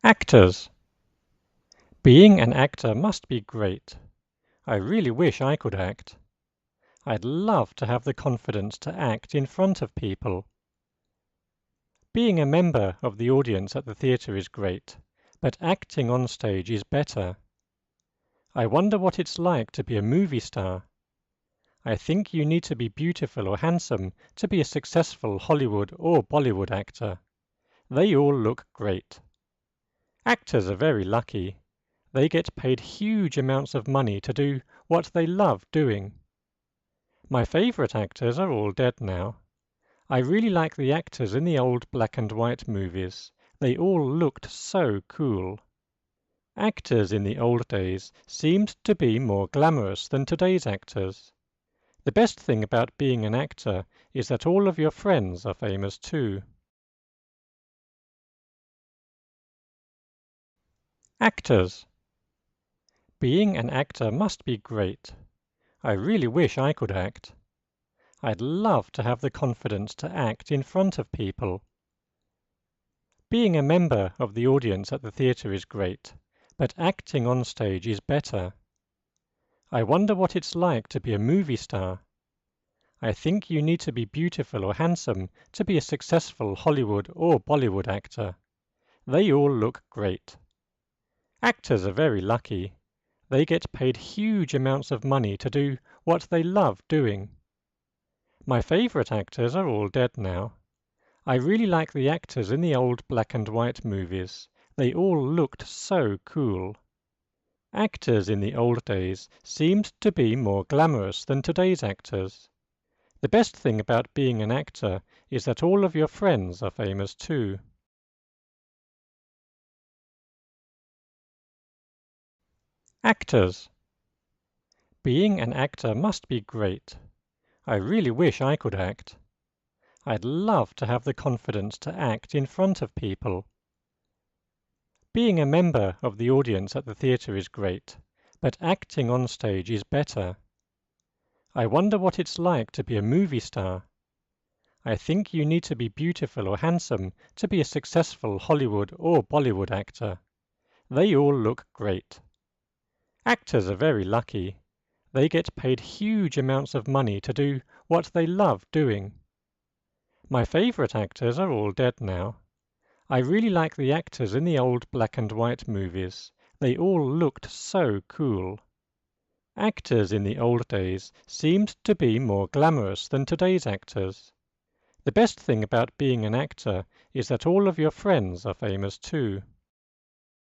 Actors. Being an actor must be great. I really wish I could act. I'd love to have the confidence to act in front of people. Being a member of the audience at the theatre is great, but acting on stage is better. I wonder what it's like to be a movie star. I think you need to be beautiful or handsome to be a successful Hollywood or Bollywood actor. They all look great. Actors are very lucky. They get paid huge amounts of money to do what they love doing. My favorite actors are all dead now. I really like the actors in the old black and white movies. They all looked so cool. Actors in the old days seemed to be more glamorous than today's actors. The best thing about being an actor is that all of your friends are famous too. Actors. Being an actor must be great. I really wish I could act. I'd love to have the confidence to act in front of people. Being a member of the audience at the theatre is great, but acting on stage is better. I wonder what it's like to be a movie star. I think you need to be beautiful or handsome to be a successful Hollywood or Bollywood actor. They all look great. Actors are very lucky. They get paid huge amounts of money to do what they love doing. My favorite actors are all dead now. I really like the actors in the old black and white movies. They all looked so cool. Actors in the old days seemed to be more glamorous than today's actors. The best thing about being an actor is that all of your friends are famous too. Actors. Being an actor must be great. I really wish I could act. I'd love to have the confidence to act in front of people. Being a member of the audience at the theatre is great, but acting on stage is better. I wonder what it's like to be a movie star. I think you need to be beautiful or handsome to be a successful Hollywood or Bollywood actor. They all look great. Actors are very lucky. They get paid huge amounts of money to do what they love doing. My favorite actors are all dead now. I really like the actors in the old black and white movies. They all looked so cool. Actors in the old days seemed to be more glamorous than today's actors. The best thing about being an actor is that all of your friends are famous too.